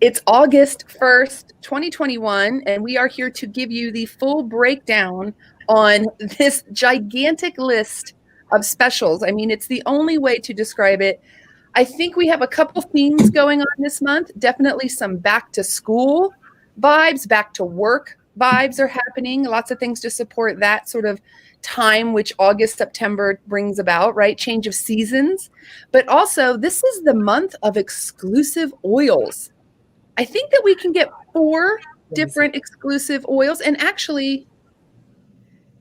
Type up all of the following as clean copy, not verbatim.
It's August 1st, 2021, and we are here to give you the full breakdown on this gigantic list of specials. I mean, it's the only way to describe it. I think we have a couple themes going on this month. Definitely some back to school vibes, back to work vibes are happening. Lots of things to support that sort of time, which August, September brings about, right? Change of seasons. But also, this is the month of exclusive oils. I think that we can get 4 different exclusive oils, and actually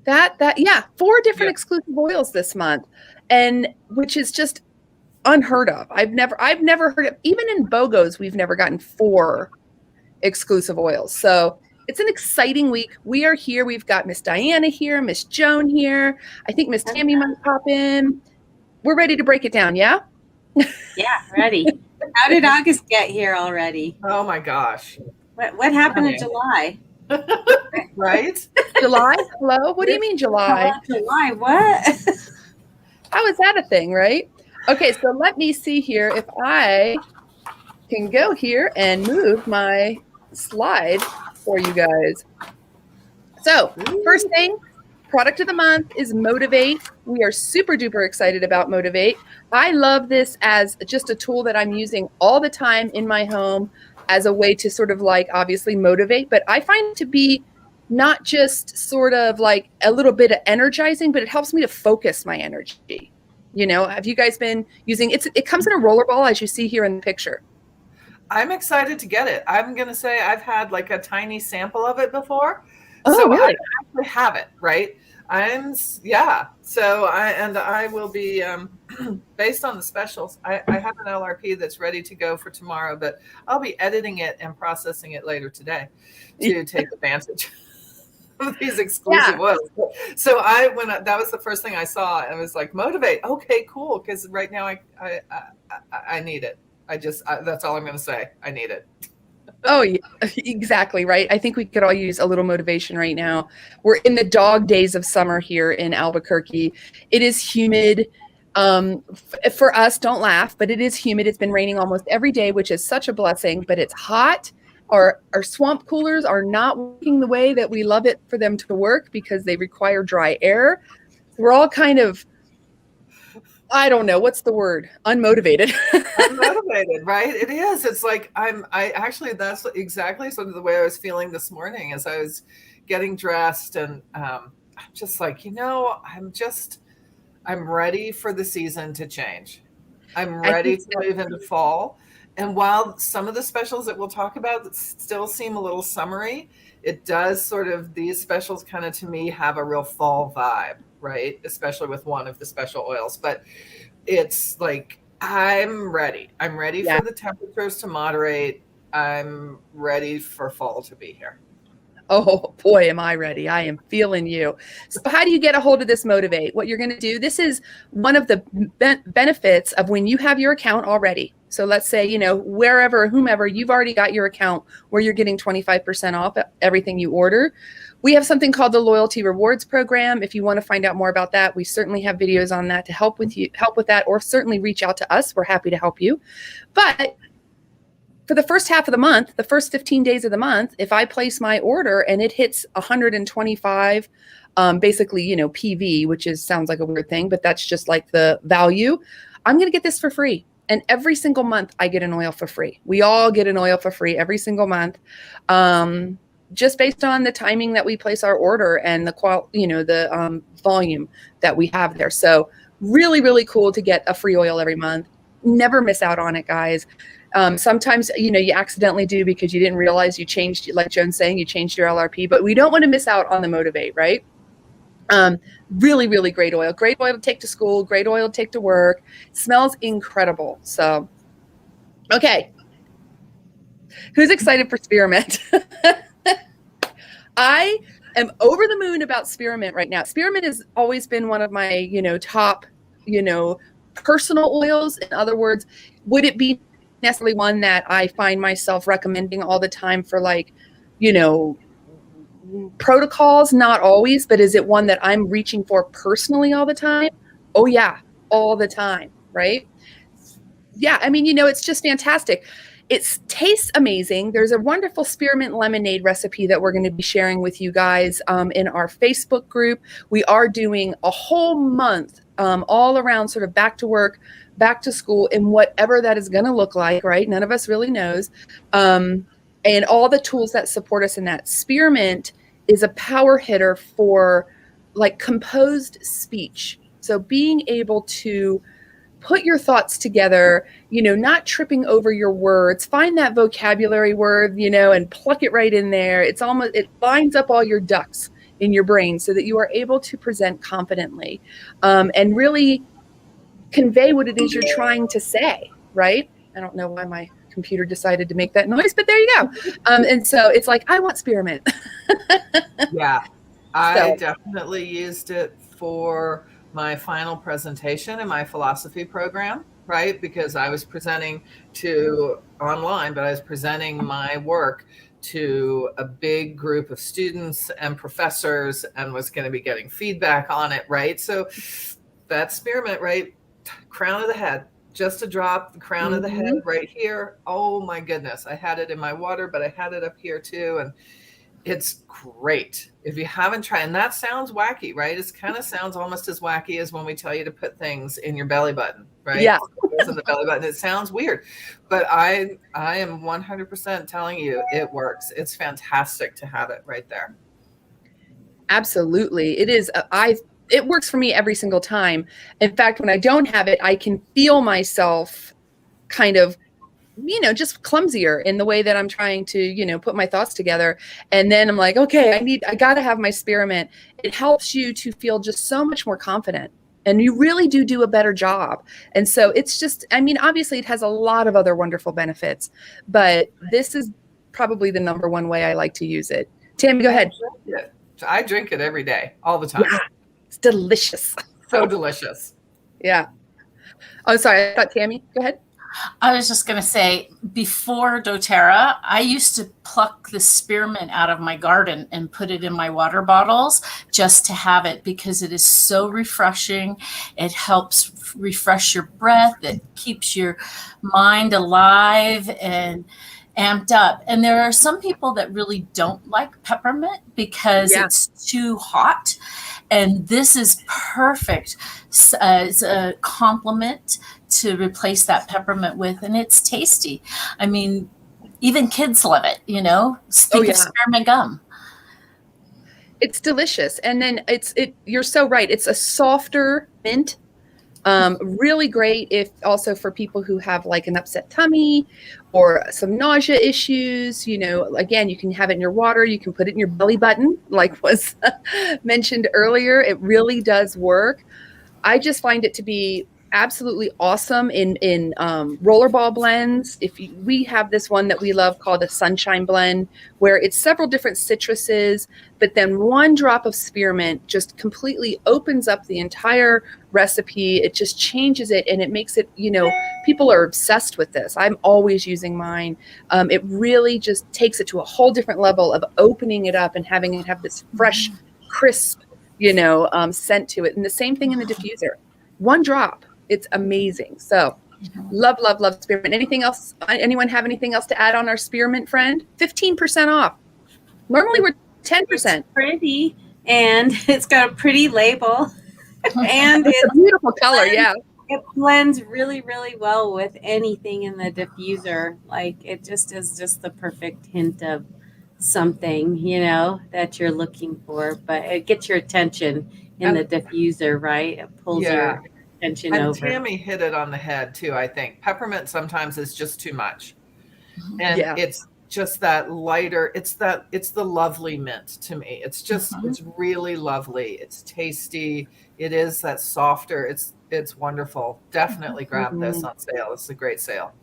4 different exclusive oils this month, and which is just unheard of. I've never heard of, even in BOGOs, we've never gotten 4 exclusive oils. So it's an exciting week. We are here. We've got Miss Diana here, Miss Joan here. I think Miss Tammy might pop in. We're ready to break it down, yeah? Yeah, ready. How did August get here already? Oh my gosh. What happened in July? Right? July? Hello? What do you mean July? July, what? How is that a thing, right? Okay, so let me see here if I can go here and move my slide for you guys. So, first thing, product of the month is Motivate. We are super duper excited about Motivate. I love this as just a tool that I'm using all the time in my home as a way to sort of like obviously motivate, but I find it to be not just sort of like a little bit of energizing, but it helps me to focus my energy. You know, have you guys been using it? It comes in a roller ball, as you see here in the picture. I'm excited to get it. I'm going to say I've had like a tiny sample of it before. Oh, so really? I actually have it, right? So I will be, based on the specials, I have an LRP that's ready to go for tomorrow, but I'll be editing it and processing it later today to take advantage of these exclusive oils. So when that was the first thing I saw, I was like, Motivate. Okay, cool. Because right now I need it. That's all I'm going to say. I need it. Oh, yeah, exactly, right. I think we could all use a little motivation right now. We're in the dog days of summer here in Albuquerque. It is humid. For us, don't laugh, but it is humid. It's been raining almost every day, which is such a blessing, but it's hot. Our swamp coolers are not working the way that we love it for them to work because they require dry air. We're all kind of, I don't know, what's the word? Unmotivated. Unmotivated, right? It is. It's like that's exactly sort of the way I was feeling this morning as I was getting dressed, and I'm just like, I'm ready for the season to change. I'm ready to move into fall. And while some of the specials that we'll talk about still seem a little summery, it does sort of, these specials kind of to me have a real fall vibe, right? Especially with one of the special oils. But it's like, I'm ready. I'm ready for the temperatures to moderate. I'm ready for fall to be here. Oh boy, am I ready. I am feeling you. So how do you get a hold of this Motivate? What you're going to do, this is one of the benefits of when you have your account already. So let's say, wherever, whomever, you've already got your account where you're getting 25% off everything you order. We have something called the Loyalty Rewards Program. If you want to find out more about that, we certainly have videos on that to help with that, or certainly reach out to us. We're happy to help you. But for the first half of the month, the first 15 days of the month, if I place my order and it hits 125, basically, PV, which sounds like a weird thing, but that's just like the value, I'm going to get this for free. And every single month I get an oil for free. We all get an oil for free every single month. Just based on the timing that we place our order and the volume that we have there. So really, really cool to get a free oil every month. Never miss out on it, guys. Sometimes, you accidentally do because you didn't realize you changed, like Joan's saying, you changed your LRP, but we don't want to miss out on the Motivate, right? Really, really great oil. Great oil to take to school. Great oil to take to work. It smells incredible. So, okay. Who's excited for Spearmint? I am over the moon about Spearmint right now. Spearmint has always been one of my, top, personal oils. In other words, would it be necessarily one that I find myself recommending all the time for protocols? Not always, but is it one that I'm reaching for personally all the time? Oh yeah, all the time, right? Yeah, I mean, it's just fantastic. It tastes amazing. There's a wonderful spearmint lemonade recipe that we're going to be sharing with you guys in our Facebook group. We are doing a whole month all around sort of back to work, back to school, and whatever that is going to look like, right? None of us really knows. And all the tools that support us in that. Spearmint is a power hitter for like composed speech. So being able to put your thoughts together, not tripping over your words, find that vocabulary word, and pluck it right in there. It lines up all your ducks in your brain so that you are able to present confidently and really convey what it is you're trying to say, right? I don't know why my computer decided to make that noise, but there you go. And so it's like, I want spearmint. Yeah, I definitely used it for my final presentation in my philosophy program, right? Because I was presenting online, but I was presenting my work to a big group of students and professors and was going to be getting feedback on it, right? So that spearmint, right? Crown of the head, just a drop, the crown of the head right here. Oh my goodness. I had it in my water, but I had it up here too. And it's great. If you haven't tried, and that sounds wacky, right? It kind of sounds almost as wacky as when we tell you to put things in your belly button, right? Yeah. In the belly button. It sounds weird, but I am 100% telling you it works. It's fantastic to have it right there. Absolutely. It is. It works for me every single time. In fact, when I don't have it, I can feel myself kind of just clumsier in the way that I'm trying to, put my thoughts together. And then I'm like, okay, I got to have my spearmint. It helps you to feel just so much more confident, and you really do a better job. And so it's just, obviously it has a lot of other wonderful benefits, but this is probably the number one way I like to use it. Tammy, go ahead. I drink it every day, all the time. Yeah, it's delicious. So delicious. Yeah. Oh, sorry. I thought Tammy, go ahead. I was just going to say, before doTERRA, I used to pluck the spearmint out of my garden and put it in my water bottles just to have it, because it is so refreshing. It helps refresh your breath. It keeps your mind alive and amped up. And there are some people that really don't like peppermint because it's too hot. And this is perfect as a complement to replace that peppermint with, and it's tasty. Even kids love it, Think of spearmint gum. It's delicious. And then you're so right. It's a softer mint. Really great if also for people who have like an upset tummy or some nausea issues. Again, you can have it in your water. You can put it in your belly button, like was mentioned earlier. It really does work. I just find it to be absolutely awesome in rollerball blends. We have this one that we love called a sunshine blend, where it's several different citruses, but then one drop of spearmint just completely opens up the entire recipe. It just changes it, and it makes it, people are obsessed with this. I'm always using mine. It really just takes it to a whole different level of opening it up and having it have this fresh, crisp, scent to it. And the same thing in the diffuser. One drop. It's amazing. So love spearmint. Anything else? Anyone have anything else to add on our spearmint friend? 15% off. Normally we're 10%. It's pretty, and it's got a pretty label. And it's a beautiful color. Yeah. It blends really, really well with anything in the diffuser. Like, it just is just the perfect hint of something, that you're looking for. But it gets your attention in the diffuser, right? It pulls your attention over. Tammy hit it on the head too. I think peppermint sometimes is just too much, and it's just that lighter. It's the lovely mint to me. It's just it's really lovely. It's tasty. It is that softer. It's wonderful. Definitely grab this on sale. It's a great sale.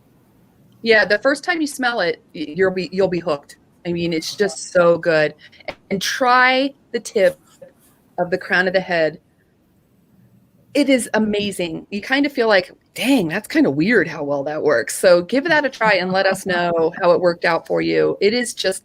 Yeah, the first time you smell it, you'll be hooked. It's just so good. And try the tip of the crown of the head. It is amazing. You kind of feel like, dang, that's kind of weird how well that works. So give that a try and let us know how it worked out for you. It is just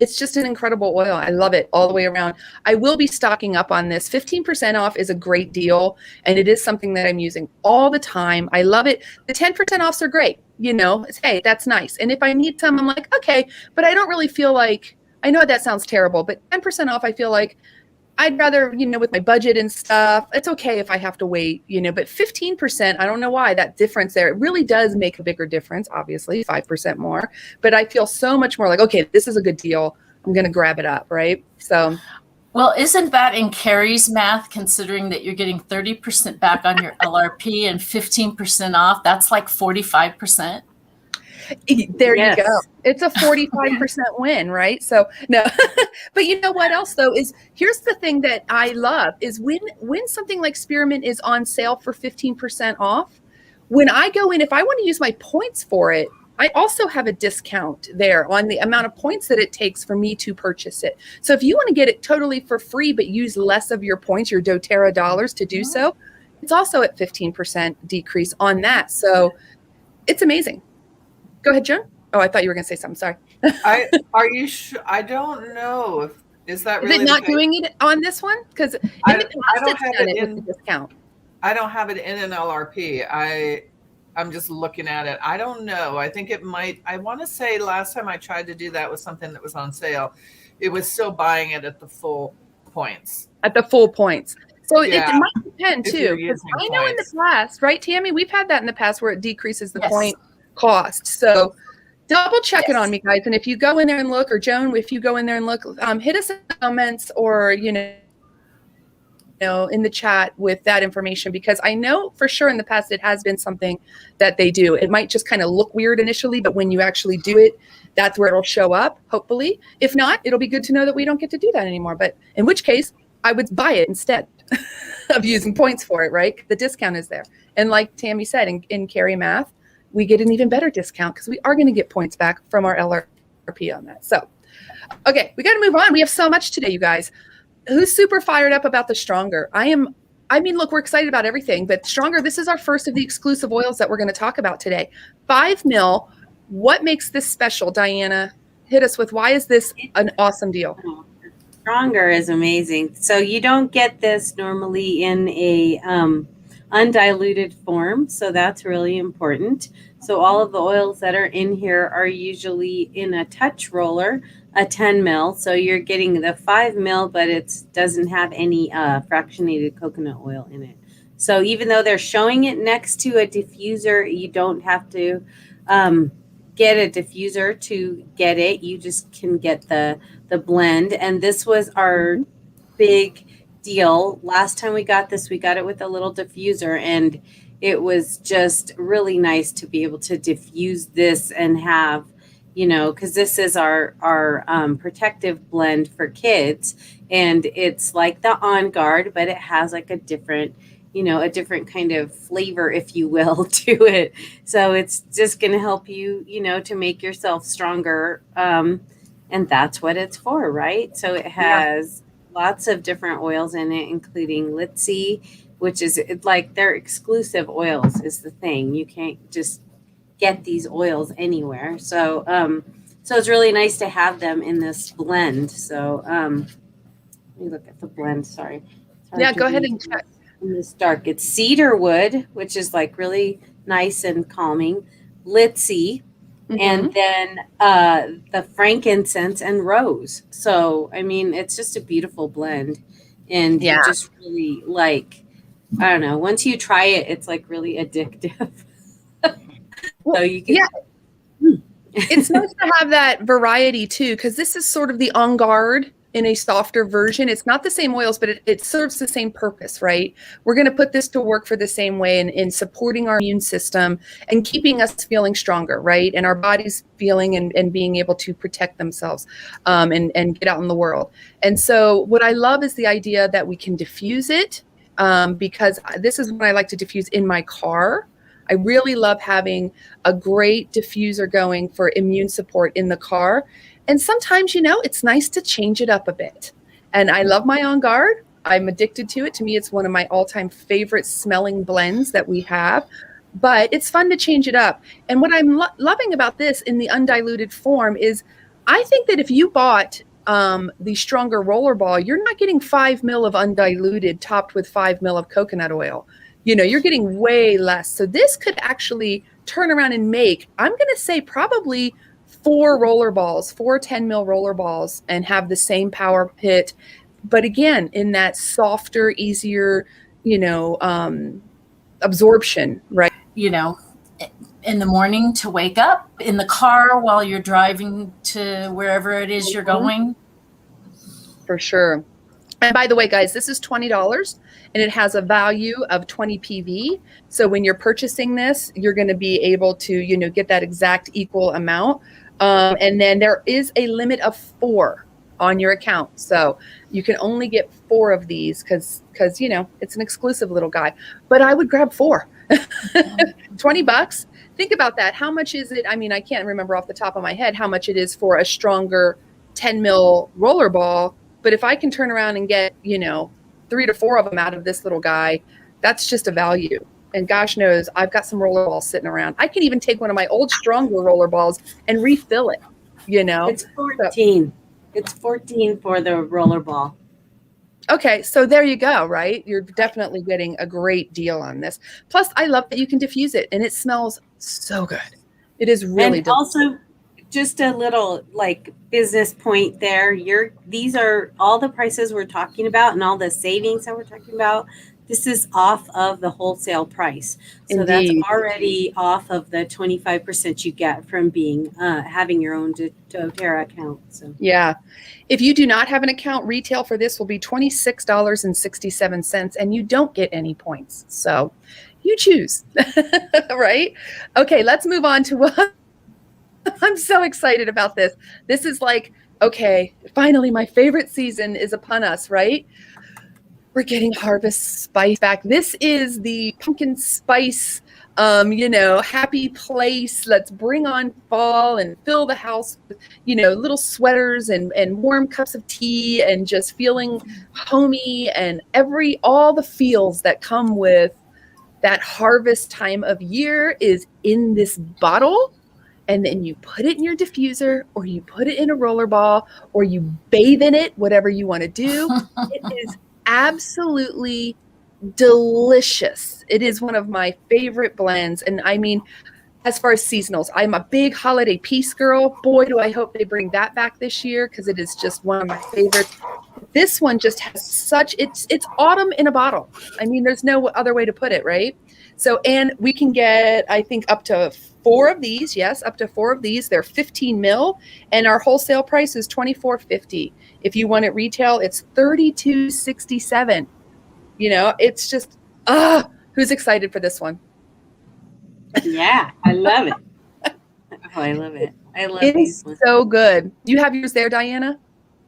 It's just an incredible oil. I love it all the way around. I will be stocking up on this. 15% off is a great deal, and it is something that I'm using all the time. I love it. The 10% offs are great. You know, it's, hey, that's nice. And if I need some, I'm like, okay, but I don't really feel like, I know that sounds terrible, but 10% off, I feel like I'd rather, you know, with my budget and stuff, it's okay if I have to wait, you know, but 15%, I don't know why that difference there, it really does make a bigger difference, obviously 5% more, but I feel so much more like, okay, this is a good deal. I'm going to grab it up. Right. So. Well, isn't that in Kari's math, considering that you're getting 30% back on your LRP and 15% off? That's like 45%. There you go. It's a 45% win, right? So no, but you know what else though is here's the thing that I love is when something like Spearmint is on sale for 15% off, when I go in, if I want to use my points for it, I also have a discount there on the amount of points that it takes for me to purchase it. So if you want to get it totally for free, but use less of your points, your doTERRA dollars to do so, it's also at 15% decrease on that. So it's amazing. Go ahead, Joan. Oh, I thought you were going to say something. Sorry. Are you sure? I don't know. Is that really? Is it not doing it on this one? Because I don't have it in with the discount. I don't have it in an LRP. I'm just looking at it. I don't know. I think it might. I want to say last time I tried to do that with something that was on sale, it was still buying it at the full points. At the full points. So Yeah. it might depend too. Because I know in the past, right, Tammy, we've had that in the past where it decreases the point cost. So double check it on me, guys. And if you go in there and look, or Joan, if you go in there and look, hit us in the comments or, you know, in the chat with that information, because I know for sure in the past it has been something that they do. It might just kind of look weird initially, but when you actually do it, that's where it'll show up, hopefully. If not, it'll be good to know that we don't get to do that anymore. But in which case, I would buy it instead of using points for it, right? The discount is there. And like Tammy said, in Kari math, we get an even better discount because we are going to get points back from our LRP on that. So, okay, we got to move on. We have so much today, you guys. Who's super fired up about the Stronger? I mean, look, we're excited about everything, but Stronger, this is our first of the exclusive oils that we're going to talk about today. 5 ml. What makes this special, Diana? Hit us with why is this an awesome deal? Stronger is amazing. So you don't get this normally in a undiluted form, so that's really important. So all of the oils that are in here are usually in a touch roller, a 10 ml. So you're getting the 5 ml, but it doesn't have any fractionated coconut oil in it. So even though they're showing it next to a diffuser, you don't have to get a diffuser to get it. You just can get the blend. And this was our big deal. Last time we got this, we got it with a little diffuser, and it was just really nice to be able to diffuse this and have, you know, because this is our protective blend for kids, and it's like the On Guard, but it has like a different, you know, a different kind of flavor, if you will, to it. So it's just going to help you, you know, to make yourself stronger, and that's what it's for, right? So it has lots of different oils in it, including Litzy, which is like their exclusive oils is the thing. You can't just get these oils anywhere. So so it's really nice to have them in this blend. So let me look at the blend. Sorry. Yeah, go ahead and check. In this dark, it's cedar wood, which is like really nice and calming, Litzy, and then the frankincense and rose. So, I mean, it's just a beautiful blend. And you just really like, I don't know, once you try it, it's like really addictive. So you can. Yeah. It's nice to have that variety too, because this is sort of the On Guard in a softer version. It's not the same oils, but it serves the same purpose, right? We're going to put this to work for the same way in supporting our immune system and keeping us feeling stronger, right? And our bodies feeling and being able to protect themselves and get out in the world. And so what I love is the idea that we can diffuse it because this is what I like to diffuse in my car. I really love having a great diffuser going for immune support in the car. And sometimes, you know, it's nice to change it up a bit. And I love my On Guard. I'm addicted to it. To me, it's one of my all-time favorite smelling blends that we have. But it's fun to change it up. And what I'm loving about this in the undiluted form is I think that if you bought the stronger rollerball, you're not getting 5 ml of undiluted topped with 5 ml of coconut oil. You're getting way less. So this could actually turn around and make, I'm going to say probably 4 rollerballs, 4 10 ml rollerballs, and have the same power hit. But again, in that softer, easier, absorption, right? In the morning to wake up, in the car while you're driving to wherever it is you're going. For sure. And by the way, guys, this is $20 and it has a value of 20 PV. So when you're purchasing this, you're going to be able to, get that exact equal amount. And then there is a limit of 4 on your account. So you can only get 4 of these because it's an exclusive little guy. But I would grab 4. $20. Think about that. How much is it? I mean, I can't remember off the top of my head how much it is for a stronger 10 mil rollerball. But if I can turn around and get, 3 to 4 of them out of this little guy, that's just a value. And gosh knows, I've got some rollerballs sitting around. I can even take one of my old stronger rollerballs and refill it, It's 14. It's 14 for the rollerball. Okay, so there you go, right? You're definitely getting a great deal on this. Plus, I love that you can diffuse it, and it smells so good. It is really and also, just a little business point there. These are all the prices we're talking about, and all the savings that we're talking about. This is off of the wholesale price, so Indeed. that's already off of the 25% you get from being having your own doTERRA account. So yeah. If you do not have an account, retail for this will be $26.67, and you don't get any points. So you choose, right? Okay, let's move on to what I'm so excited about this. This is okay, finally my favorite season is upon us, right? We're getting harvest spice back. This is the pumpkin spice, happy place. Let's bring on fall and fill the house with, little sweaters and warm cups of tea and just feeling homey and all the feels that come with that harvest time of year is in this bottle. And then you put it in your diffuser, or you put it in a rollerball, or you bathe in it, whatever you want to do. It is absolutely delicious. It is one of my favorite blends. And I mean, as far as seasonals, I'm a big holiday peace girl. Boy, do I hope they bring that back this year, because it is just one of my favorites. This one just has it's autumn in a bottle. I mean, there's no other way to put it, right? So, and we can get, I think, up to 4 of these. Yes, up to 4 of these. They're 15 mil, and our wholesale price is $24.50. If you want it retail, it's $32.67. It's just, who's excited for this one? yeah, I love it. I love it. I love It these is ones. so good. Do you have yours there, Diana?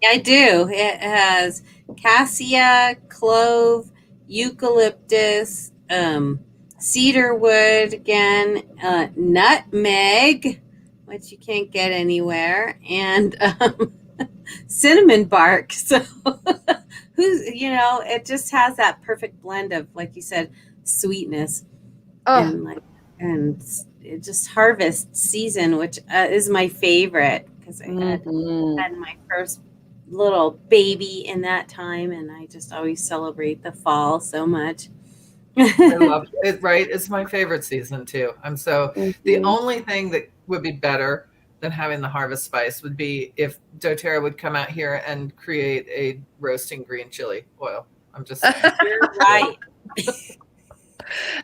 I do. It has cassia, clove, eucalyptus, cedar wood again, nutmeg, which you can't get anywhere, and cinnamon bark. So it just has that perfect blend of, like you said, sweetness and it just harvest season, which is my favorite, because I had my first little baby in that time, and I just always celebrate the fall so much. I love it, right? It's my favorite season too. The only thing that would be better than having the harvest spice would be if doTERRA would come out here and create a roasting green chili oil. I'm just saying. You're right.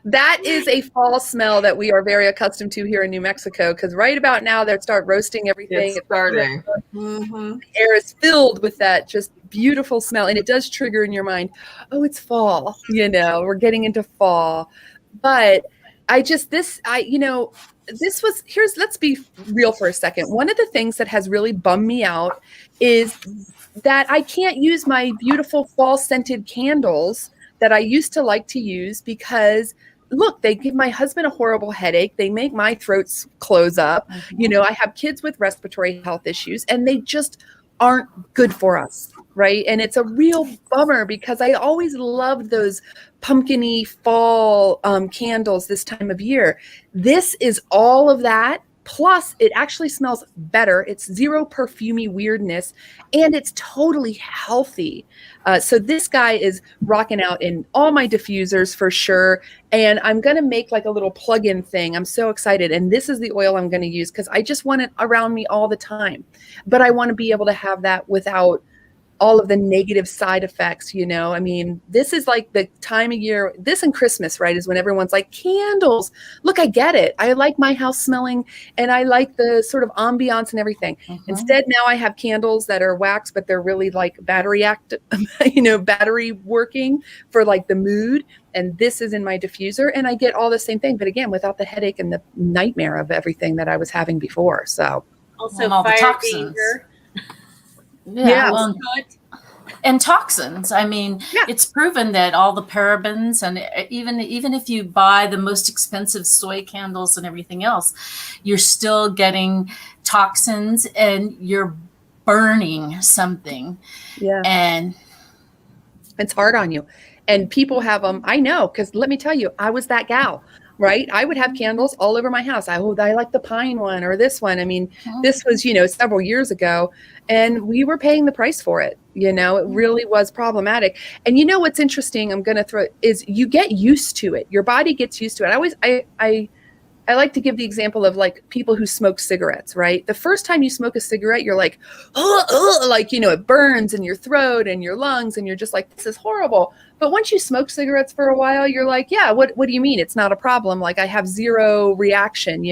That is a fall smell that we are very accustomed to here in New Mexico, because right about now they start roasting everything. It's starting. The air is filled with that just beautiful smell, and it does trigger in your mind, oh, it's fall. We're getting into fall. But let's be real for a second. One of the things that has really bummed me out is that I can't use my beautiful fall scented candles that I used to like to use, because look, they give my husband a horrible headache. They make my throats close up. I have kids with respiratory health issues, and they just aren't good for us, right? And it's a real bummer, because I always loved those pumpkin-y fall candles this time of year. This is all of that Plus, it actually smells better. It's zero perfumey weirdness, and it's totally healthy. So this guy is rocking out in all my diffusers for sure. And I'm going to make like a little plug-in thing. I'm so excited. And this is the oil I'm going to use because I just want it around me all the time. But I want to be able to have that without all of the negative side effects, you know. I mean, this is like the time of year, this and Christmas, right, is when everyone's like, candles. Look, I get it. I like my house smelling, and I like the sort of ambiance and everything. Instead, now I have candles that are wax, but they're really like battery battery working for like the mood. And this is in my diffuser, and I get all the same thing, but again, without the headache and the nightmare of everything that I was having before. So Also, all the fire toxins. danger. Yeah. Well, and toxins. I mean, it's proven that all the parabens, and even if you buy the most expensive soy candles and everything else, you're still getting toxins and you're burning something. yeah, And it's hard on you. And people have them. I know, because let me tell you, I was that gal, right? I would have candles all over my house. I like the pine one or this one. I mean, this was, several years ago, and we were paying the price for it. It really was problematic. And what's interesting, I'm going to throw, is you get used to it. Your body gets used to it. I like to give the example of like people who smoke cigarettes, right? The first time you smoke a cigarette, you're like, it burns in your throat and your lungs, and you're just like, this is horrible. But once you smoke cigarettes for a while, you're like, yeah, what do you mean? It's not a problem. Like I have zero reaction,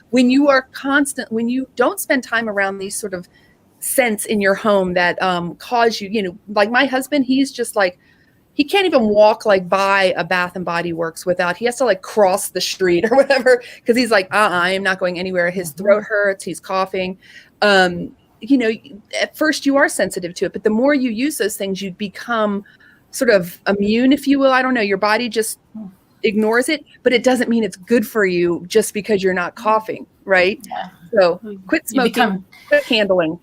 when you don't spend time around these sort of scents in your home that cause you, like my husband, he's just like, he can't even walk like by a Bath and Body Works without, he has to like cross the street or whatever. Cause he's like, I am not going anywhere. His throat hurts. He's coughing. At first you are sensitive to it, but the more you use those things, you become sort of immune, if you will. I don't know. Your body just ignores it, but it doesn't mean it's good for you just because you're not coughing. Right. Yeah. So quit smoking, quit handling.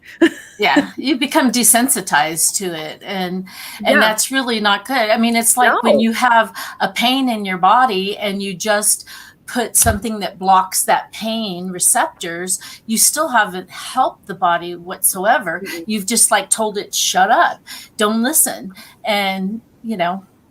Yeah, you become desensitized to it, and that's really not good. I mean, it's like when you have a pain in your body and you just put something that blocks that pain receptors, you still haven't helped the body whatsoever. You've just like told it, shut up, don't listen. And,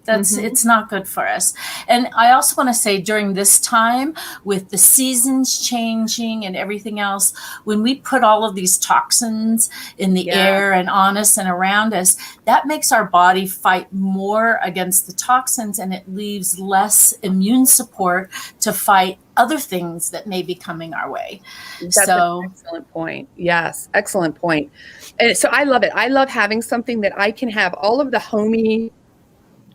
it's not good for us. And I also want to say during this time with the seasons changing and everything else, when we put all of these toxins in the air and on us and around us, that makes our body fight more against the toxins, and it leaves less immune support to fight other things that may be coming our way. That's an excellent point. Yes, excellent point. And so I love it. I love having something that I can have all of the homey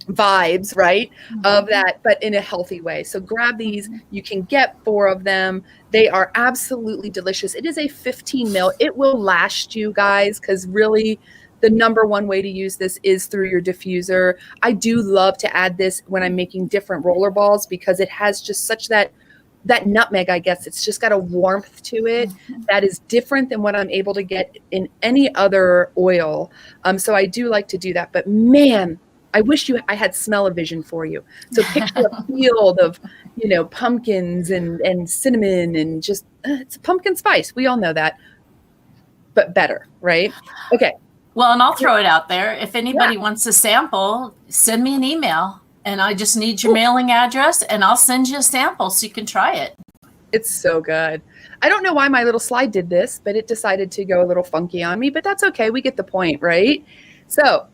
vibes, right, of that, but in a healthy way. So grab these. You can get 4 of them. They are absolutely delicious. It is a 15 mil. It will last you guys, because really the number one way to use this is through your diffuser. I do love to add this when I'm making different roller balls, because it has just such that nutmeg, I guess. It's just got a warmth to it that is different than what I'm able to get in any other oil. So I do like to do that. But man, I wish I had smell-o-vision for you. So picture a field of, pumpkins and cinnamon and just, it's a pumpkin spice. We all know that, but better, right? Okay. Well, and I'll throw it out there. If anybody wants a sample, send me an email, and I just need your mailing address, and I'll send you a sample so you can try it. It's so good. I don't know why my little slide did this, but it decided to go a little funky on me, but that's okay. We get the point, right? So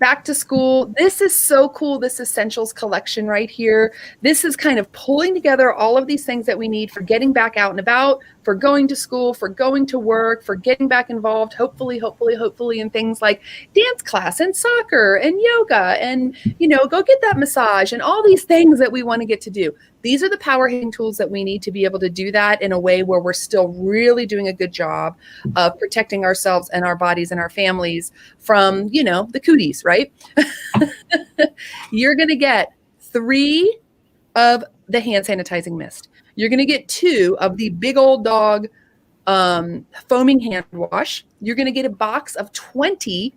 back to school. This is so cool. This Essentials collection right here. This is kind of pulling together all of these things that we need for getting back out and about, for going to school, for going to work, for getting back involved, hopefully in things like dance class and soccer and yoga and, go get that massage and all these things that we want to get to do. These are the power hitting tools that we need to be able to do that in a way where we're still really doing a good job of protecting ourselves and our bodies and our families from, the cooties, right? You're going to get 3 of the hand sanitizing mist. You're going to get 2 of the big old dog foaming hand wash. You're going to get a box of 20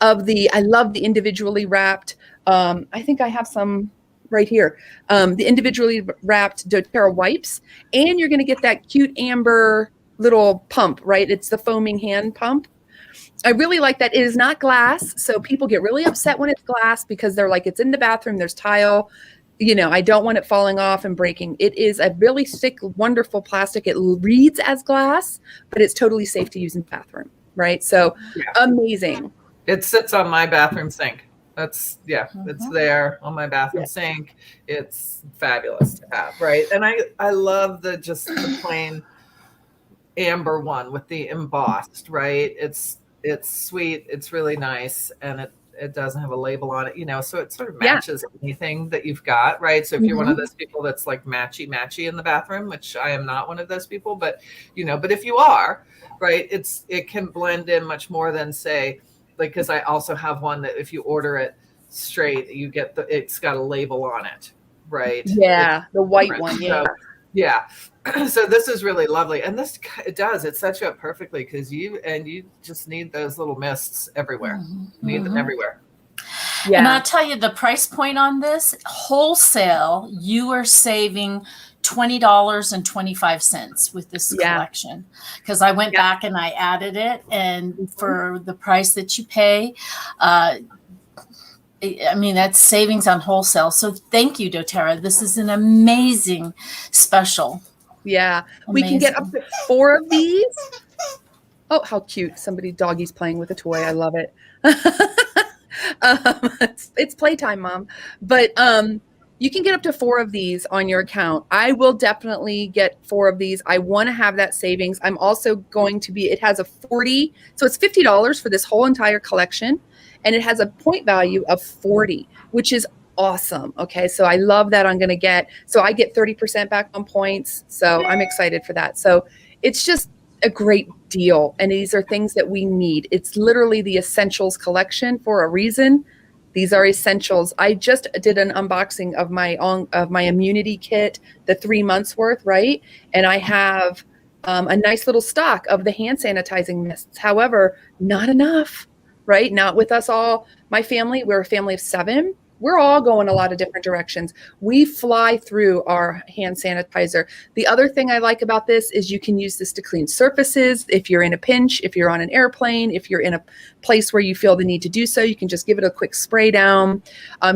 of I love the individually wrapped. I think I have some right here, the individually wrapped doTERRA wipes, and you're going to get that cute amber little pump, right? It's the foaming hand pump. I really like that. It is not glass, so people get really upset when it's glass because they're like, it's in the bathroom, there's tile. I don't want it falling off and breaking. It is a really thick, wonderful plastic. It reads as glass, but it's totally safe to use in the bathroom, right? So amazing. It sits on my bathroom sink. It's there on my bathroom sink. It's fabulous to have, right? And I love the plain amber one with the embossed, right? It's sweet. It's really nice, and it doesn't have a label on it, so it sort of matches anything that you've got, right? So if you're one of those people that's like matchy in the bathroom, which I am not one of those people, but but if you are, right, it can blend in much more than, say, like, because I also have one that if you order it straight, you get it's got a label on it, right? Yeah, the white one. So, so this is really lovely, and it sets you up perfectly because you just need those little mists everywhere. Need them everywhere. Yeah. And I'll tell you the price point on this wholesale, you are saving $20.25 with this collection, because I went back and I added it, and for the price that you pay, that's savings on wholesale. So thank you, doTERRA. This is an amazing special. Yeah, we can get up to 4 of these. Oh, how cute. Doggy's playing with a toy. I love it. It's playtime, Mom. But you can get up to 4 of these on your account. I will definitely get 4 of these. I want to have that savings. I'm also going to it has a 40, so it's $50 for this whole entire collection. And it has a point value of 40, which is awesome. Okay. So I love that I get 30% back on points. So I'm excited for that. So it's just a great deal. And these are things that we need. It's literally the essentials collection for a reason. These are essentials. I just did an unboxing of my immunity kit, the 3 months worth, right? And I have a nice little stock of the hand sanitizing mists. However, not enough, right? Not with us all. My family, we're a family of 7. We're all going a lot of different directions. We fly through our hand sanitizer. The other thing I like about this is you can use this to clean surfaces. If you're in a pinch, if you're on an airplane, if you're in a place where you feel the need to do so, you can just give it a quick spray down.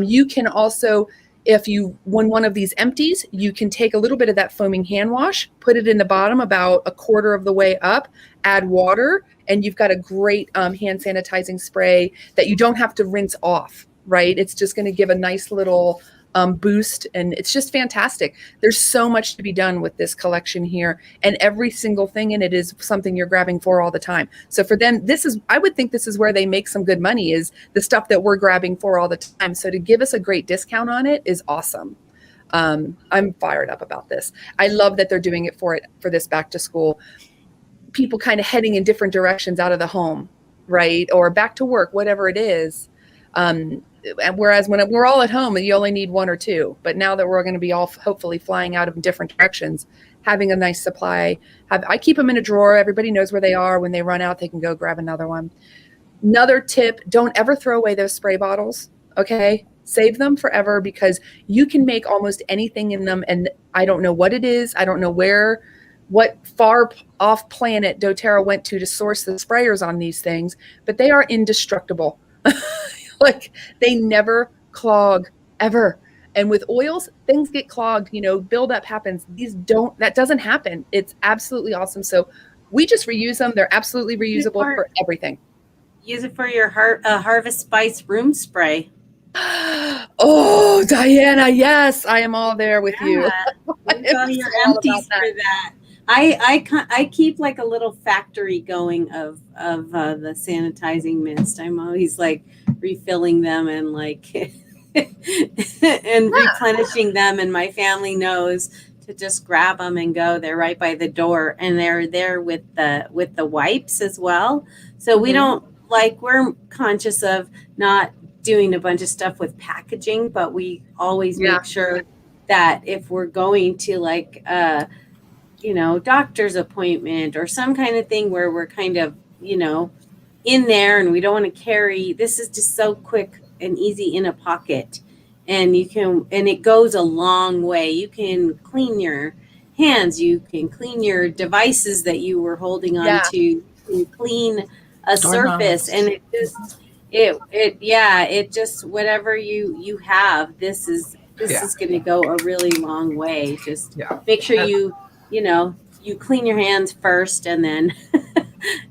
You can also, when one of these empties, you can take a little bit of that foaming hand wash, put it in the bottom about a quarter of the way up, add water, and you've got a great hand sanitizing spray that you don't have to rinse off. Right? It's just going to give a nice little boost, and it's just fantastic. There's so much to be done with this collection here, and every single thing in it is something you're grabbing for all the time. So for them, I would think this is where they make some good money, is the stuff that we're grabbing for all the time. So to give us a great discount on it is awesome. I'm fired up about this. I love that they're doing it for this back to school. People kind of heading in different directions out of the home, right? Or back to work, whatever it is. Whereas when we're all at home, you only need 1 or 2. But now that we're going to be all hopefully flying out of different directions, having a nice supply. I keep them in a drawer. Everybody knows where they are. When they run out, they can go grab another one. Another tip, don't ever throw away those spray bottles. Okay. Save them forever, because you can make almost anything in them. And I don't know what it is. I don't know what far off planet doTERRA went to source the sprayers on these things, but they are indestructible. Like, they never clog ever. And with oils, things get clogged, buildup happens. That doesn't happen. It's absolutely awesome. So we just reuse them. They're absolutely reusable for everything. Use it for your Harvest Spice room spray. Oh, Diana, yes, I am all there with you. Use all your empties for that. I keep like a little factory going of the sanitizing mist. I'm always like refilling them and replenishing them, and my family knows to just grab them and go. They're right by the door, and they're there with the wipes as well. So we don't we're conscious of not doing a bunch of stuff with packaging, but we always make sure that if we're going to doctor's appointment or some kind of thing where we're kind of, in there and we don't want to carry, this is just so quick and easy in a pocket. and it goes a long way. You can clean your hands, you can clean your devices that you were holding on to, you can clean a surface, and it just whatever you have, this is going to go a really long way. Just make sure you clean your hands first, and then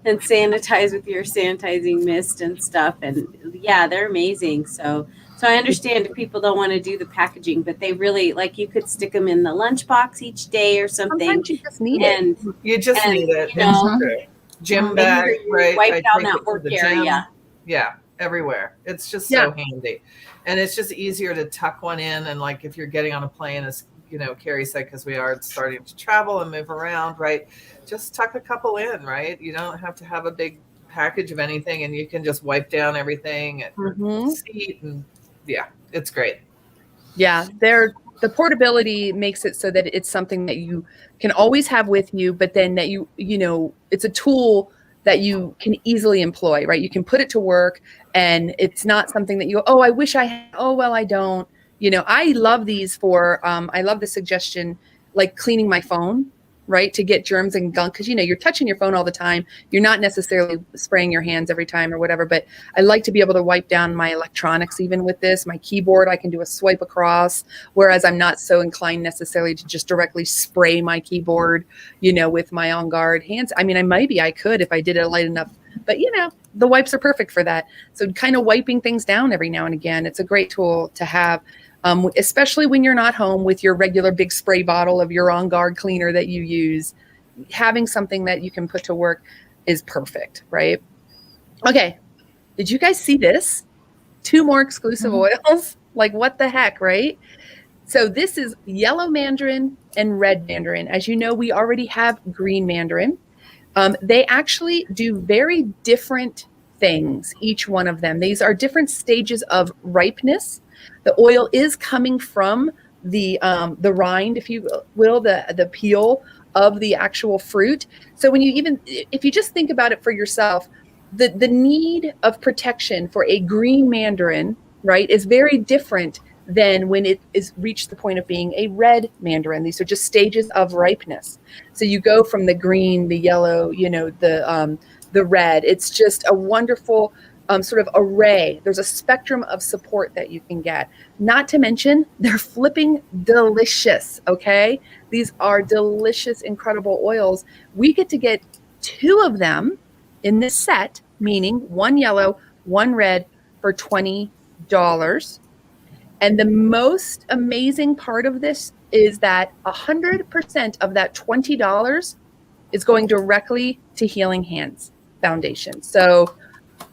and sanitize with your sanitizing mist and stuff. And they're amazing. So I understand if people don't want to do the packaging, but they really, like, you could stick them in the lunchbox each day or something. Sometimes you just need it. You just need it. You know, gym bag, right? Wipe down that work area. Yeah, everywhere. It's just so handy. And it's just easier to tuck one in. And like if you're getting on a plane, as Kari said, because we are starting to travel and move around, right? Just tuck a couple in, right? You don't have to have a big package of anything, and you can just wipe down everything at your seat. And it's great. Yeah, the portability makes it so that it's something that you can always have with you, but then that it's a tool that you can easily employ, right? You can put it to work, and it's not something that I wish I had. Oh, well, I don't. I love these for, I love the suggestion, like cleaning my phone, right? To get germs and gunk. Cause you're touching your phone all the time. You're not necessarily spraying your hands every time or whatever, but I like to be able to wipe down my electronics even with this. My keyboard, I can do a swipe across, whereas I'm not so inclined necessarily to just directly spray my keyboard, with my On Guard hands. I mean, I could if I did it light enough, but the wipes are perfect for that. So kind of wiping things down every now and again, it's a great tool to have. Especially when you're not home with your regular big spray bottle of your On Guard cleaner that you use, having something that you can put to work is perfect, right? Okay. Did you guys see this? 2 more exclusive oils? Like, what the heck, right? So this is yellow mandarin and red mandarin. As you know, we already have green mandarin. They actually do very different things, each one of them. These are different stages of ripeness. The oil is coming from the rind, if you will, the peel of the actual fruit. So if you just think about it for yourself, the need of protection for a green mandarin, right, is very different than when it is reached the point of being a red mandarin. These are just stages of ripeness. So you go from the green, the yellow, the red. It's just a wonderful sort of array. There's a spectrum of support that you can get. Not to mention, they're flipping delicious, okay? These are delicious, incredible oils. We get to get 2 of them in this set, meaning 1 yellow, 1 red, for $20. And the most amazing part of this is that 100% of that $20 is going directly to Healing Hands Foundation. So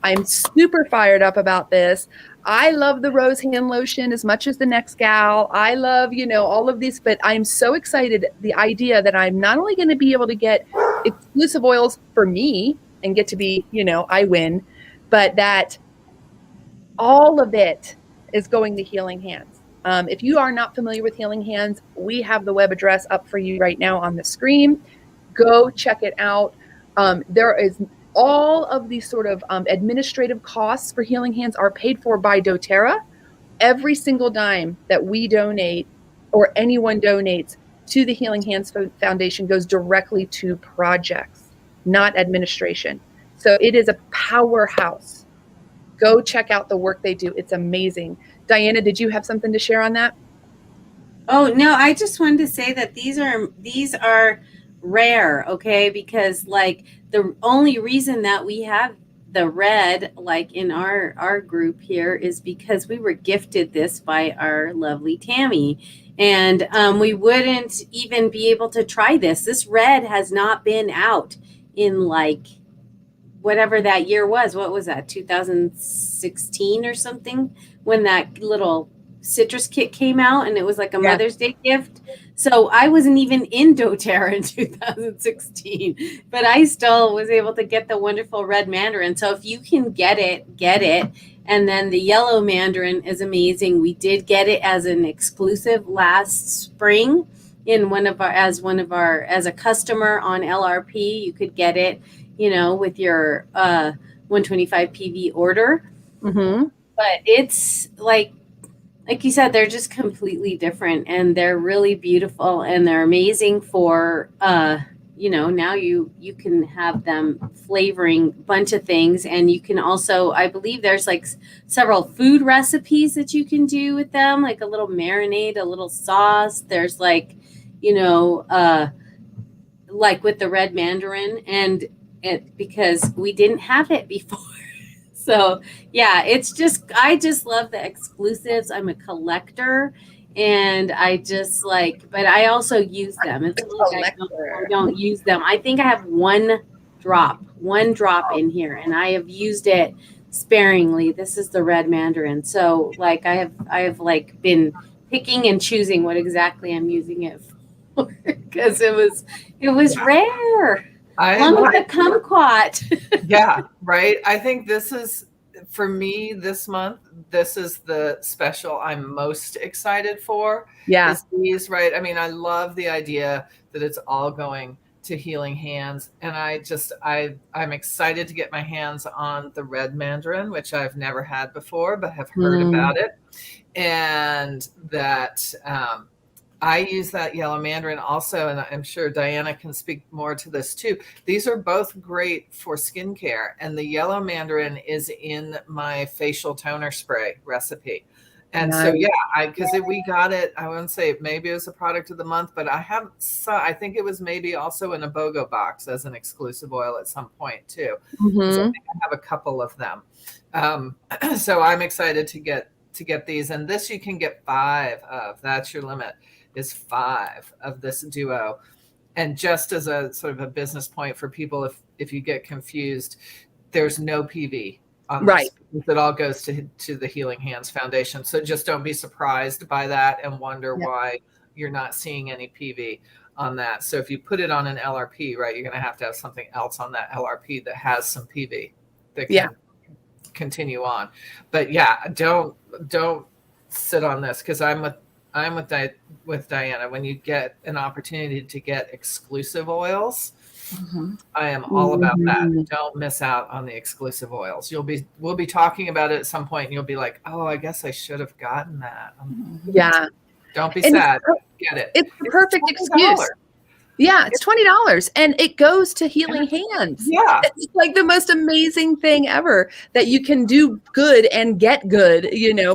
I'm super fired up about this. I love the rose hand lotion as much as the next gal. I love, all of these, but I'm so excited. The idea that I'm not only going to be able to get exclusive oils for me and get to be, I win, but that all of it is going to Healing Hands. If you are not familiar with Healing Hands, we have the web address up for you right now on the screen. Go check it out. There is all of these sort of administrative costs for Healing Hands are paid for by doTERRA. Every single dime that we donate or anyone donates to the Healing Hands Foundation goes directly to projects, not administration. So it is a powerhouse. Go check out the work they do. It's amazing. Diana, did you have something to share on that? Oh, no, I just wanted to say that these are rare, okay? Because like the only reason that we have the red, like in our group here, is because we were gifted this by our lovely Tammy. And we wouldn't even be able to try this. This red has not been out in like whatever that year was. What was that, 2016 or something, when that little citrus kit came out, and it was like a Mother's Day gift. So I wasn't even in doTERRA in 2016, but I still was able to get the wonderful red mandarin. So if you can get it, get it. And then the yellow mandarin is amazing. We did get it as an exclusive last spring in as a customer on LRP. You could get it, with your 125 PV order. Mm-hmm. But it's like like you said, they're just completely different, and they're really beautiful, and they're amazing for now you can have them flavoring a bunch of things, and you can also, I believe there's like several food recipes that you can do with them, like a little marinade, a little sauce. There's like like with the red mandarin, and it, because we didn't have it before. So yeah, I just love the exclusives. I'm a collector, and I just like, but I also use them. It's not like I don't use them. I think I have one drop in here, and I have used it sparingly. This is the red mandarin. So like I have like been picking and choosing what exactly I'm using it for, because it was rare. Along with the kumquat. Yeah, right. I think this is, for me this month, this is the special I'm most excited for. Yeah. Is these, right? I mean, I love the idea that it's all going to Healing Hands. And I'm excited to get my hands on the red mandarin, which I've never had before, but have heard about it. And that, I use that yellow mandarin also, and I'm sure Diana can speak more to this too. These are both great for skincare, and the yellow mandarin is in my facial toner spray recipe. And so, yeah, because we got it, I wouldn't say maybe it was a product of the month, but I think it was maybe also in a BOGO box as an exclusive oil at some point too. So I think I have a couple of them. So I'm excited to get these, and this you can get 5 of. That's your limit, is 5 of this duo. And just as a sort of a business point for people, if you get confused, there's no PV on this. It all goes to the Healing Hands Foundation. So just don't be surprised by that and wonder why you're not seeing any PV on that. So if you put it on an LRP, right, you're going to have something else on that LRP that has some PV that can continue on. But yeah, don't sit on this, because I'm with Diana. When you get an opportunity to get exclusive oils, I am all about that. Don't miss out on the exclusive oils. We'll be talking about it at some point, and you'll be like, oh, I guess I should have gotten that. Yeah. Don't be sad. Get it. It's the perfect excuse. Yeah, it's $20, and it goes to Healing Hands. Yeah. It's like the most amazing thing ever, that you can do good and get good,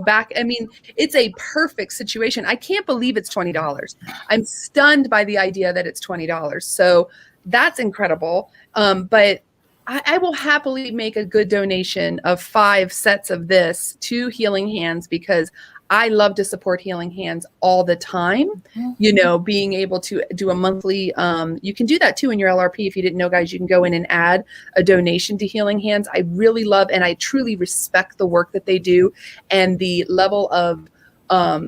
back. I mean, it's a perfect situation. I can't believe it's $20. I'm stunned by the idea that it's $20. So that's incredible. But I will happily make a good donation of 5 sets of this to Healing Hands, because I love to support Healing Hands all the time. Being able to do a monthly, you can do that too in your LRP. If you didn't know, guys, you can go in and add a donation to Healing Hands. I really love, and I truly respect the work that they do, and the level of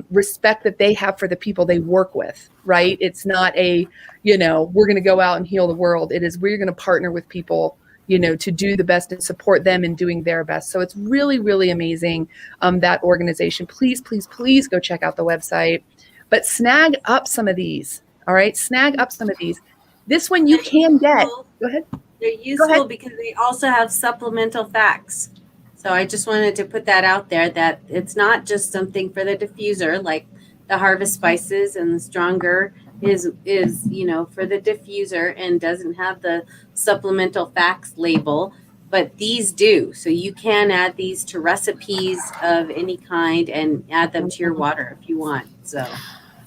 respect that they have for the people they work with, right? It's not we're going to go out and heal the world. It is, we're going to partner with people, to do the best and support them in doing their best. So it's really, really amazing, that organization. Please, please, please go check out the website, but snag up some of these. All right. Snag up some of these. This one you can get. Go ahead. They're useful because they also have supplemental facts. So I just wanted to put that out there, that it's not just something for the diffuser, like the Harvest Spices and the Stronger is for the diffuser and doesn't have the supplemental facts label, but these do. So you can add these to recipes of any kind and add them to your water if you want. So,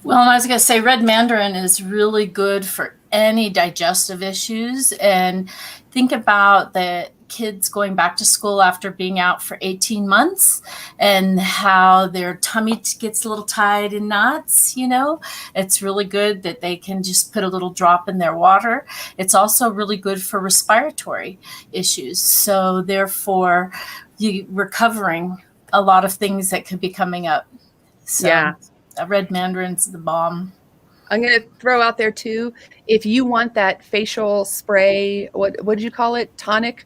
well, I was going to say red mandarin is really good for any digestive issues. And think about the kids going back to school after being out for 18 months and how their tummy gets a little tied in knots. It's really good that they can just put a little drop in their water. It's also really good for respiratory issues. So therefore, we're covering a lot of things that could be coming up. So red mandarin's the bomb. I'm going to throw out there too, if you want that facial spray, what did you call it? Tonic,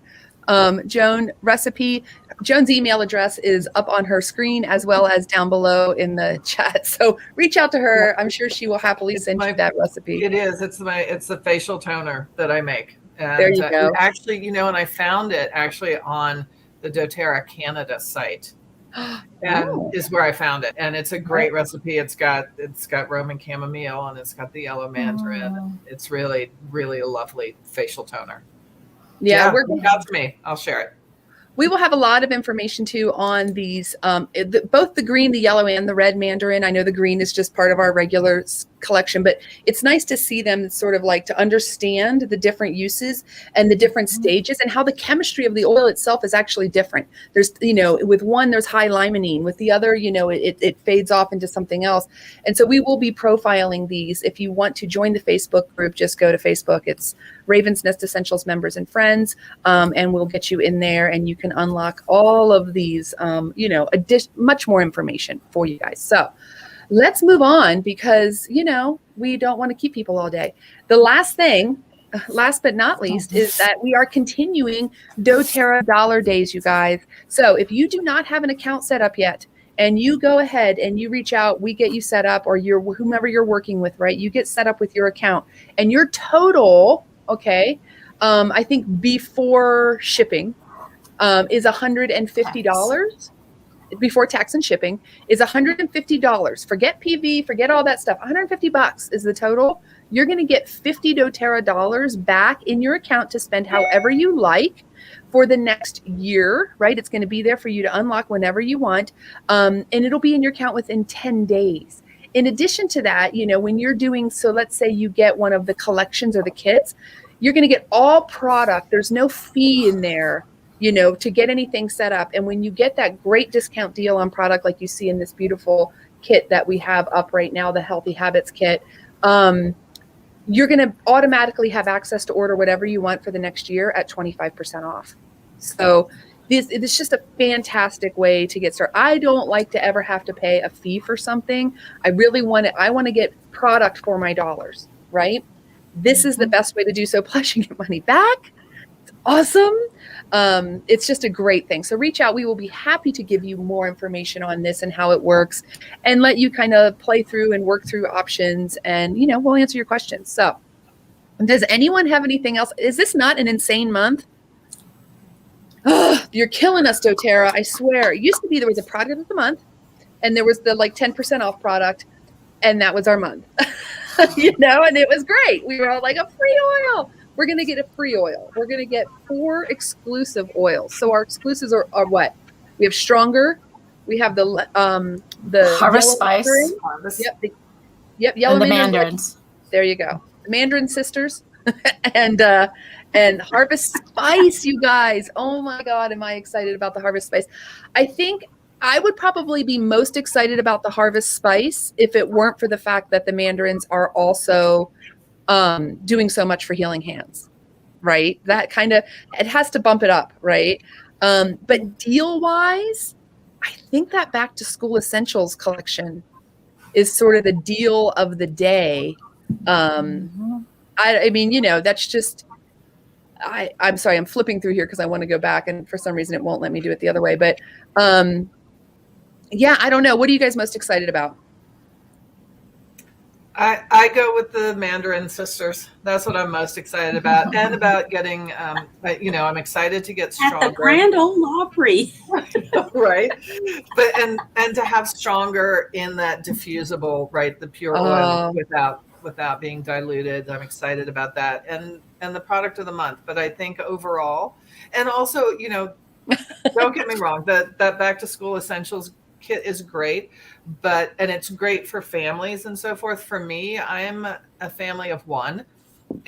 Joan recipe. Joan's email address is up on her screen as well as down below in the chat. So reach out to her. I'm sure she will happily send you that recipe. It is. It's the facial toner that I make. And there you go. Actually, and I found it actually on the doTERRA Canada site. and Oh. is where I found it. And it's a great recipe. It's got Roman chamomile and it's got the yellow mandarin. It's really, really a lovely facial toner. Yeah, reach out to me. I'll share it. We will have a lot of information too on these, both the green, the yellow, and the red mandarin. I know the green is just part of our regular collection, but it's nice to see them sort of like to understand the different uses and the different stages and how the chemistry of the oil itself is actually different. There's, with one, there's high limonene. With the other, it fades off into something else. And so we will be profiling these. If you want to join the Facebook group, just go to Facebook. It's Ravens Nest Essentials members and friends, and we'll get you in there and you can unlock all of these, much more information for you guys. So let's move on because, we don't want to keep people all day. The last thing, last but not least, is that we are continuing doTERRA Dollar Days, you guys. So if you do not have an account set up yet, and you go ahead and you reach out, we get you set up, or whomever you're working with, right? You get set up with your account, and your total, I think before shipping, is $150. Before tax and shipping is $150. Forget PV, forget all that stuff. $150 is the total. You're going to get 50 doTERRA dollars back in your account to spend however you like for the next year, right? It's going to be there for you to unlock whenever you want. And it'll be in your account within 10 days. In addition to that, when you're doing, so let's say you get one of the collections or the kits, you're going to get all product. There's no fee in there, to get anything set up. And when you get that great discount deal on product, like you see in this beautiful kit that we have up right now, the Healthy Habits kit, you're going to automatically have access to order whatever you want for the next year at 25% off. So it's just a fantastic way to get started. I don't like to ever have to pay a fee for something. I want to get product for my dollars, right? This is the best way to do so. Plus you get money back. It's awesome. It's just a great thing. So reach out. We will be happy to give you more information on this and how it works and let you kind of play through and work through options and, we'll answer your questions. So does anyone have anything else? Is this not an insane month? Oh, you're killing us, doTERRA. I swear. It used to be there was a product of the month and there was the 10% off product and that was our month, and it was great. We were all like a free oil. We're going to get a free oil. We're going to get 4 exclusive oils. So our exclusives are what? We have Stronger. We have the Harvest Spice. Yep. Yellow and the Mandarin. Mandarins. There you go. The Mandarin Sisters and Harvest Spice, you guys. Oh my God, am I excited about the Harvest Spice. I think I would probably be most excited about the Harvest Spice if it weren't for the fact that the Mandarins are also doing so much for healing hands, right? That kind of, it has to bump it up, right? But deal wise, I think that Back to School Essentials collection is sort of the deal of the day. I mean, that's just, I'm sorry, I'm flipping through here because I want to go back and for some reason it won't let me do it the other way. But yeah, I don't know. What are you guys most excited about? I go with the Mandarin Sisters. That's what I'm most excited about, and about getting. I'm excited to get Stronger. At the Grand Ole Opry, right? But and to have Stronger in that diffusible, right? The pure oil without being diluted. I'm excited about that, and the product of the month. But I think overall, and also, don't get me wrong, that Back to School Essentials kit is great, and it's great for families and so forth. For me, I am a family of one,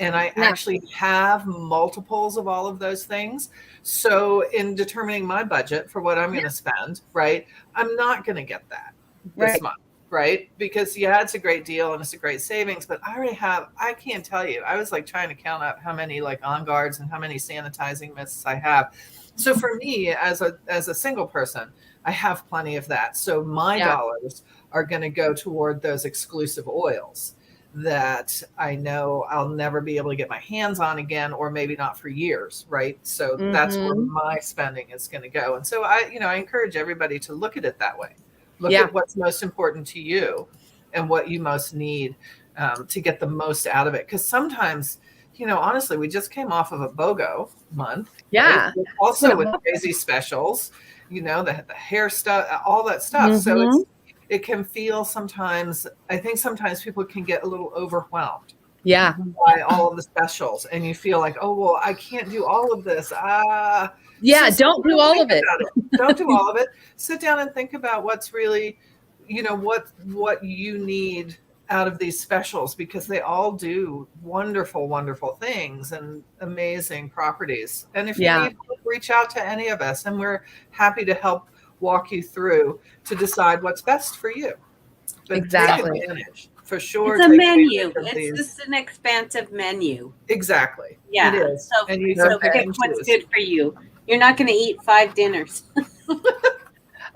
and I actually have multiples of all of those things. So in determining my budget for what I'm going to spend, right, I'm not going to get that this month, right? Because it's a great deal and it's a great savings, but I can't tell you. I was trying to count up how many On Guards and how many sanitizing mists I have. So for me, as a single person, I have plenty of that. So my dollars are going to go toward those exclusive oils that I know I'll never be able to get my hands on again, or maybe not for years, right? So that's where my spending is going to go. And so I encourage everybody to look at it that way. Look at what's most important to you and what you most need to get the most out of it. Because sometimes, honestly, we just came off of a BOGO month. Yeah. Right? Also with crazy specials, the hair stuff, all that stuff. So it can feel sometimes, I think sometimes people can get a little overwhelmed. Yeah. By all of the specials, and you feel like, oh, well, I can't do all of this. Yeah, so don't do all of it. Don't do all of it. Sit down and think about what's really, what you need out of these specials, because they all do wonderful, wonderful things and amazing properties. And if you need help, reach out to any of us, and we're happy to help walk you through to decide what's best for you. But exactly. Take advantage. For sure. It's a menu. It's just an expansive menu. Exactly. Yeah. It is. So, and you pick what's good for you. You're not going to eat 5 dinners.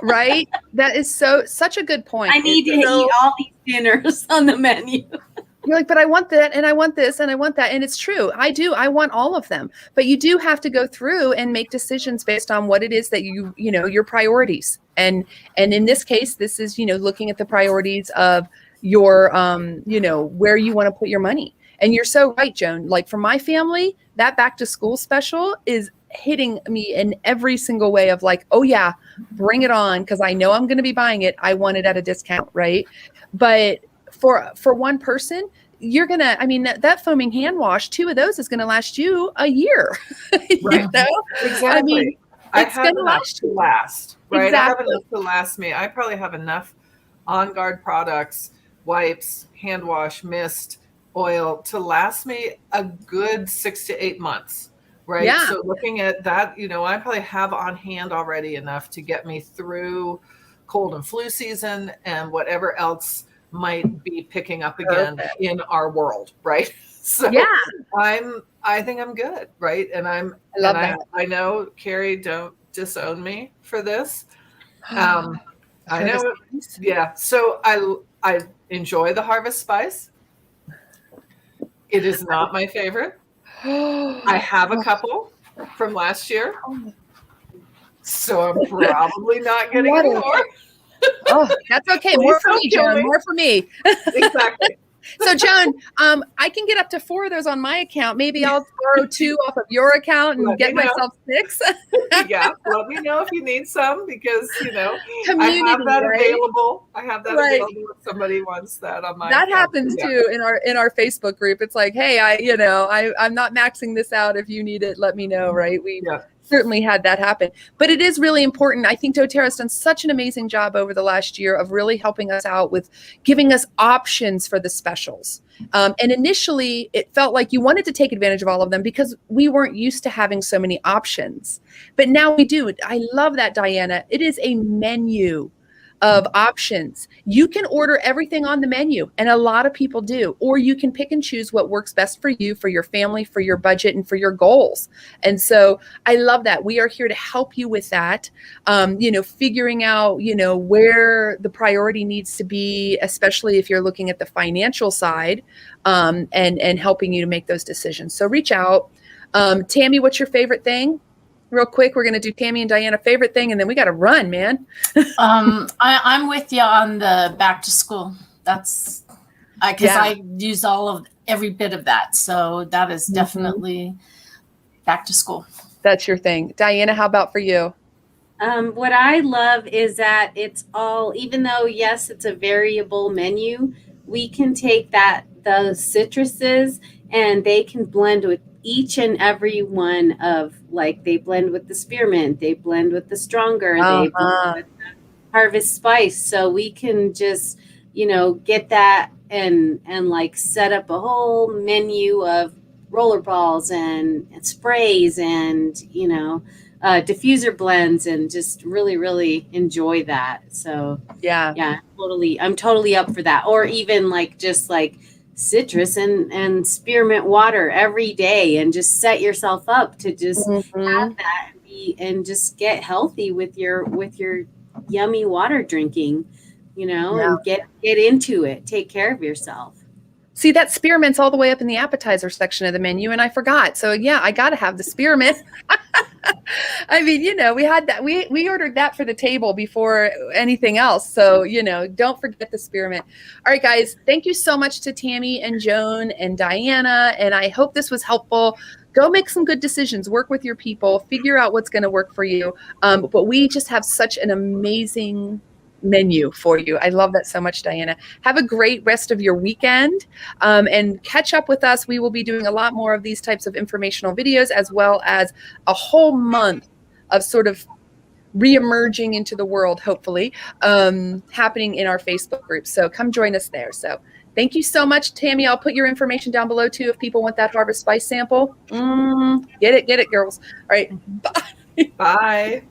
Right? That is such a good point. I need to eat all these dinners on the menu. You're like, but I want that, and I want this, and I want that. And it's true. I do. I want all of them. But you do have to go through and make decisions based on what it is that your priorities. And in this case, this is, looking at the priorities of your, where you want to put your money. And you're so right, Joan. Like for my family, that back to school special is hitting me in every single way of like, oh yeah, bring it on. Cause I know I'm going to be buying it. I want it at a discount. Right. But for one person, you're going to, that foaming hand wash, 2 of those is going to last you a year. Right. Exactly. It's going to last. Right. Exactly. I have enough to last me. I probably have enough On Guard products, wipes, hand wash, mist, oil to last me a good 6 to 8 months. Right. Yeah. So looking at that, I probably have on hand already enough to get me through cold and flu season and whatever else might be picking up again in our world. Right. So yeah, I think I'm good. Right. And I know, Kari, don't disown me for this. I know. Yeah. So I enjoy the Harvest Spice. It is not my favorite. I have a couple from last year. So I'm probably not getting any more. Oh, that's okay. More for me, Joan. More for me. Exactly. So, Joan, I can get up to 4 of those on my account. Maybe I'll borrow 2 off of your account and get myself 6. Yeah, let me know if you need some, because Community, I have that available. Right? I have that available if somebody wants that on my. That happens too in our Facebook group. It's like, hey, I'm not maxing this out. If you need it, let me know. Right? We certainly had that happen. But it is really important. I think doTERRA has done such an amazing job over the last year of really helping us out with giving us options for the specials. And initially, it felt like you wanted to take advantage of all of them because we weren't used to having so many options. But now we do. I love that, Diana. It is a menu of options. You can order everything on the menu, and a lot of people do, or you can pick and choose what works best for you, for your family, for your budget, and for your goals. And so I love that. We are here to help you with that, figuring out, where the priority needs to be, especially if you're looking at the financial side, and helping you to make those decisions. So reach out. Tammy, what's your favorite thing? Real quick, we're going to do Tammy and Diana favorite thing, and then we got to run, man. I'm with you on the back to school. That's because I use every bit of that. So that is definitely back to school. That's your thing. Diana, how about for you? What I love is that it's all, even though, yes, it's a variable menu, we can take those citruses and they can blend with each and every one of, like, they blend with the spearmint, they blend with the stronger, they blend with the Harvest Spice. So we can just, get that and like set up a whole menu of roller balls and sprays and, diffuser blends, and just really, really enjoy that. So yeah, I'm totally up for that. Or even just citrus and spearmint water every day, and just set yourself up to just have that and just get healthy with your yummy water drinking, and get into it. Take care of yourself. See, that spearmint's all the way up in the appetizer section of the menu, and I forgot. So yeah, I got to have the spearmint. I mean, we had that. We ordered that for the table before anything else. So, don't forget the spearmint. All right, guys. Thank you so much to Tammy and Joan and Diana. And I hope this was helpful. Go make some good decisions. Work with your people. Figure out what's going to work for you. But we just have such an amazing menu for you. I love that so much, Diana. Have a great rest of your weekend, and catch up with us. We will be doing a lot more of these types of informational videos, as well as a whole month of sort of re-emerging into the world, hopefully, happening in our Facebook group. So come join us there. So thank you so much, Tammy. I'll put your information down below too if people want that Harvest Spice sample. Get it, girls. All right. Bye. Bye.